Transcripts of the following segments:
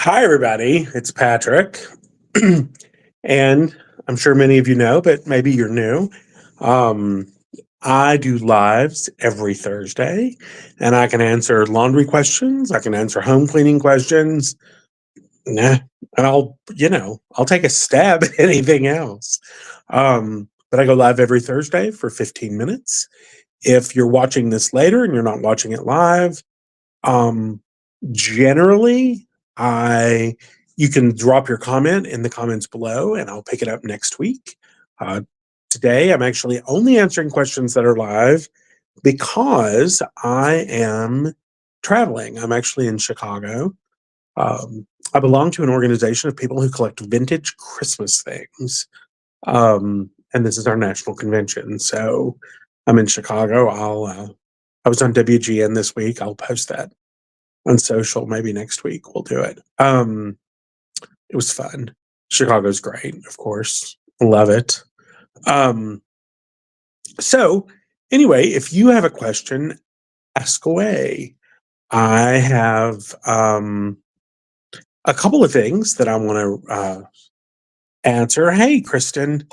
Hi, everybody. It's Patrick. And I'm sure many of you know, but maybe you're new. Um, I do lives every Thursday, and I can answer laundry questions. I can answer home cleaning questions. Nah, and I'll take a stab at anything else. But I go live every Thursday for 15 minutes. If you're watching this later and you're not watching it live, um, generally, I you can drop your comment in the comments below, and I'll pick it up next week. Uh, Today, I'm actually only answering questions that are live because I am traveling. I'm actually in Chicago. I belong to an organization of people who collect vintage Christmas things, and this is our national convention. So I'm in Chicago. I was on WGN this week. I'll post that on social. Maybe next week we'll do it. It was fun. Chicago's great, of course. Love it. Um, so anyway, if you have a question, ask away. I have a couple of things that I want to answer. Hey, Kristen,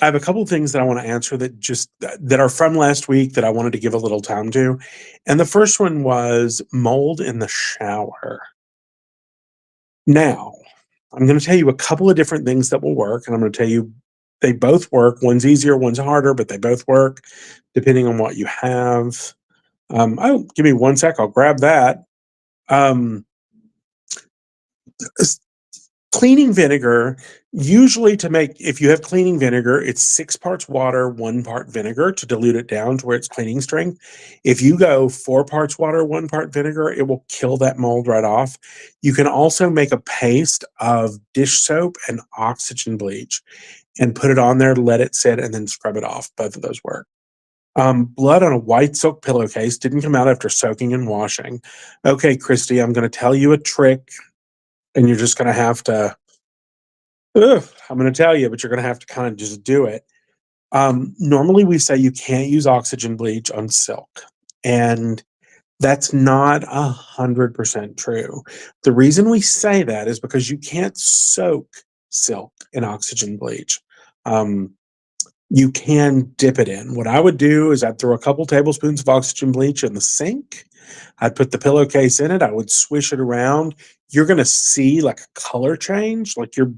I have a couple of things that I want to answer that are from last week that I wanted to give a little time to. And the first one was mold in the shower. Now, I'm going to tell you a couple of different things that will work, and I'm going to tell you they both work. One's easier, one's harder, but they both work depending on what you have. Give me one sec. I'll grab that. Um, Cleaning vinegar, usually if you have cleaning vinegar, it's 6 parts water, 1 part vinegar to dilute it down to where it's cleaning strength. If you go 4 parts water, 1 part vinegar, it will kill that mold right off. You can also make a paste of dish soap and oxygen bleach and put it on there, let it sit, and then scrub it off. Both of those work. Blood on a white silk pillowcase didn't come out after soaking and washing. Okay, Christy, I'm going to tell you a trick, and you're just going to have to I'm going to tell you, but you're going to have to kind of just do it. Normally, we say you can't use oxygen bleach on silk, and that's not 100% true. The reason we say that is because you can't soak silk in oxygen bleach. Um, you can dip it in. What I would do is I'd throw a couple tablespoons of oxygen bleach in the sink. I'd put the pillowcase in it. I would swish it around. You're going to see like a color change. Like you're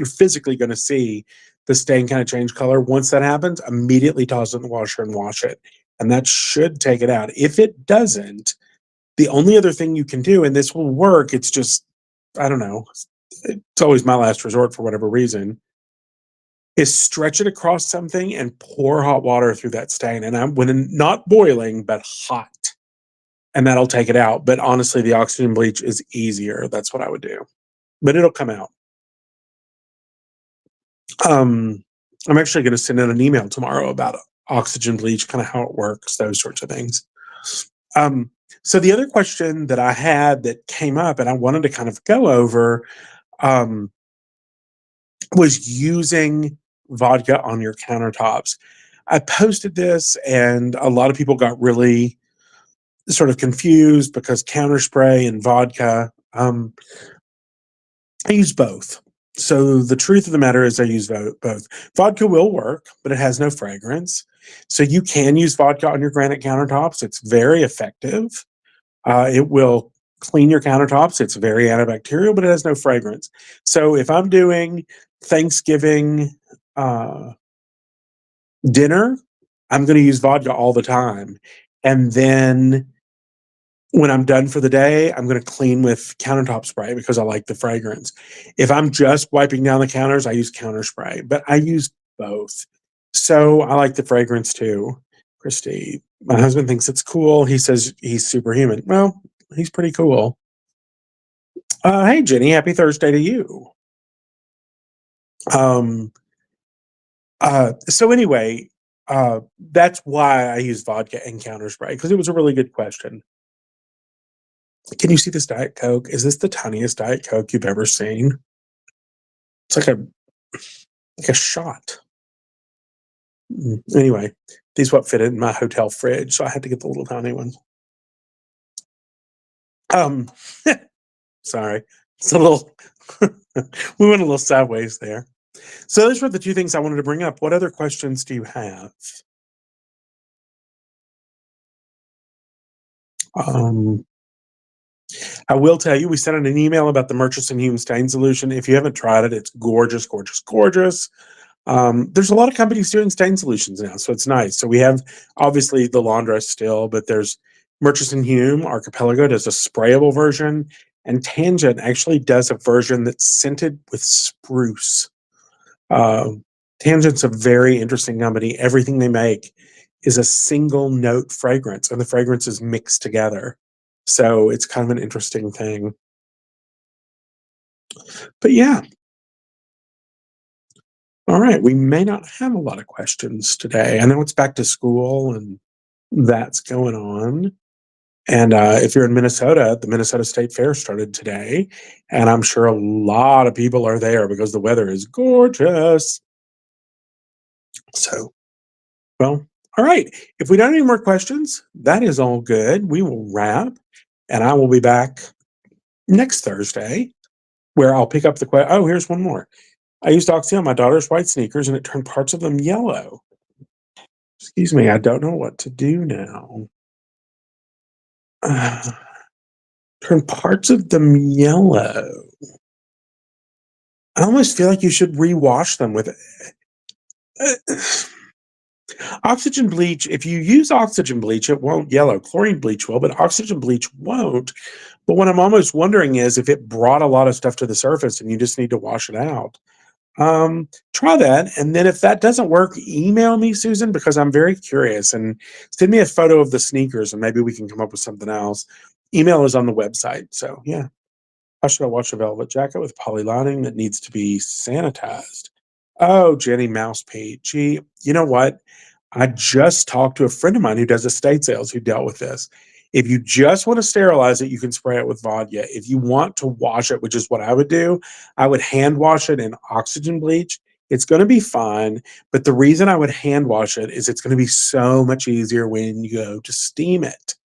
physically going to see the stain kind of change color. Once that happens, immediately toss it in the washer and wash it. And that should take it out. If it doesn't, the only other thing you can do, and this will work, it's just, I don't know, it's always my last resort for whatever reason, is stretch it across something and pour hot water through that stain. And when not boiling, but hot. And that'll take it out. But honestly, the oxygen bleach is easier. That's what I would do. But it'll come out. I'm actually going to send out an email tomorrow about oxygen bleach, kind of how it works, those sorts of things. So the other question that I had that came up and I wanted to kind of go over was using vodka on your countertops. I posted this and a lot of people got really sort of confused because counter spray and vodka. I use both. So the truth of the matter is I use both. Vodka will work, but it has no fragrance. So you can use vodka on your granite countertops. It's very effective. It will clean your countertops. It's very antibacterial, but it has no fragrance. So if I'm doing Thanksgiving dinner, I'm going to use vodka all the time. And then when I'm done for the day, I'm going to clean with countertop spray because I like the fragrance. If I'm just wiping down the counters, I use counter spray, but I use both. So I like the fragrance too. Christy, my husband thinks it's cool. He says he's superhuman. Well, he's pretty cool. Hey, Jenny, happy Thursday to you. Um, so anyway, that's why I use vodka and counter spray because it was a really good question. Can you see this Diet Coke? Is this the tiniest Diet Coke you've ever seen? It's like a shot. Anyway, these what fit in my hotel fridge, so I had to get the little tiny one. Sorry. It's a little, we went a little sideways there. So those were the two things I wanted to bring up. What other questions do you have? Um, I will tell you, we sent out an email about the Murchison Hume stain solution. If you haven't tried it, it's gorgeous, gorgeous, gorgeous. There's a lot of companies doing stain solutions now, so it's nice. So we have obviously the laundress still, but there's Murchison Hume, Archipelago does a sprayable version, and Tangent actually does a version that's scented with spruce. Uh, Tangent's a very interesting company. Everything they make is a single note fragrance, and the fragrance is mixed together. So it's kind of an interesting thing. But yeah, all right. We may not have a lot of questions today. I know it's back to school and that's going on. And if you're in Minnesota, the Minnesota State Fair started today. And I'm sure a lot of people are there because the weather is gorgeous. So, well, all right. If we don't have any more questions, that is all good. We will wrap. And I will be back next Thursday where I'll pick up the question. Oh, here's one more. I used Oxy on my daughter's white sneakers and it turned parts of them yellow. Excuse me, I don't know what to do now. Uh, Turn parts of them yellow. I almost feel like you should rewash them with oxygen bleach. If you use oxygen bleach, it won't yellow. Chlorine bleach will, but oxygen bleach won't. But what I'm almost wondering is if it brought a lot of stuff to the surface and you just need to wash it out. Try that. And then if that doesn't work, email me, Susan, because I'm very curious, and send me a photo of the sneakers and maybe we can come up with something else. Email is on the website. So yeah. How should I wash a velvet jacket with poly lining that needs to be sanitized? Oh, Jenny Mouse Pete. Gee, you know what? I just talked to a friend of mine who does estate sales who dealt with this. If you just want to sterilize it, you can spray it with vodka. If you want to wash it, which is what I would do, I would hand wash it in oxygen bleach. It's going to be fine. But the reason I would hand wash it is it's going to be so much easier when you go to steam it.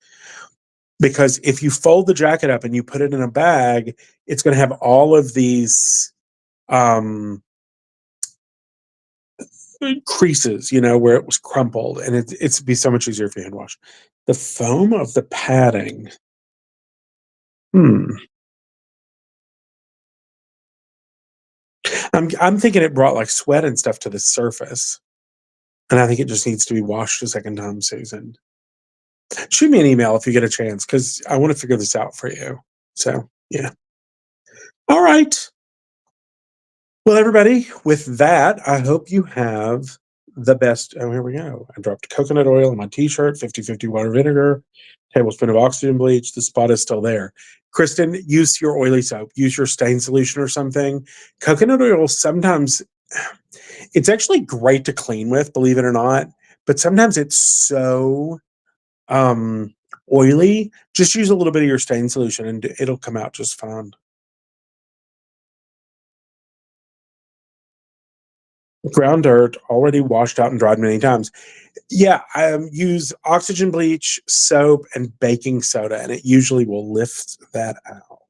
Because if you fold the jacket up and you put it in a bag, it's going to have all of these um, creases, where it was crumpled, and it's be so much easier if you hand wash. The foam of the padding. Hmm. I'm thinking it brought like sweat and stuff to the surface, and I think it just needs to be washed a second time, Susan. Shoot me an email if you get a chance, because I want to figure this out for you. So yeah. All right. Well, everybody, with that, I hope you have the best. Oh, here we go. I dropped coconut oil on my t shirt, 50/50 water vinegar, tablespoon of oxygen bleach. The spot is still there. Kristen, use your oily soap, use your stain solution or something. Coconut oil, sometimes it's actually great to clean with, believe it or not, but sometimes it's so oily. Just use a little bit of your stain solution and it'll come out just fine. Ground dirt, already washed out and dried many times. Yeah, I use oxygen bleach, soap, and baking soda, and it usually will lift that out.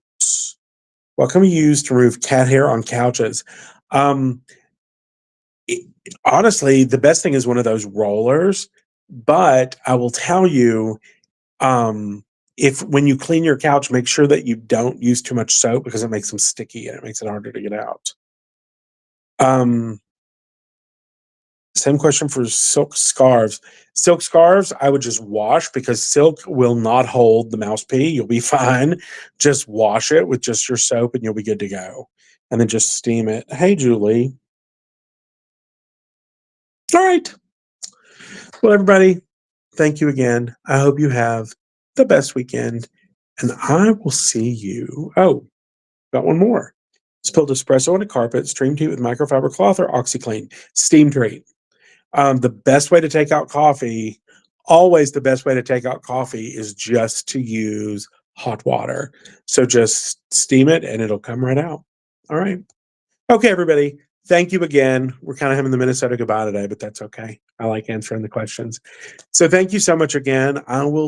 What can we use to remove cat hair on couches? Um, it, Honestly, the best thing is one of those rollers. But I will tell you, um, if when you clean your couch, make sure that you don't use too much soap because it makes them sticky and it makes it harder to get out. Um, Same question for silk scarves. Silk scarves, I would just wash because silk will not hold the mouse pee. You'll be fine. Just wash it with just your soap and you'll be good to go. And then just steam it. Hey, Julie. All right. Well, everybody, thank you again. I hope you have the best weekend. And I will see you. Oh, got one more. Spilled espresso on a carpet, stream tea with microfiber cloth or OxyClean. Steam treat. The best way to take out coffee, always the best way to take out coffee is just to use hot water. So just steam it and it'll come right out. All right. Okay, everybody. Thank you again. We're kind of having the Minnesota goodbye today, but that's okay. I like answering the questions. So thank you so much again. I will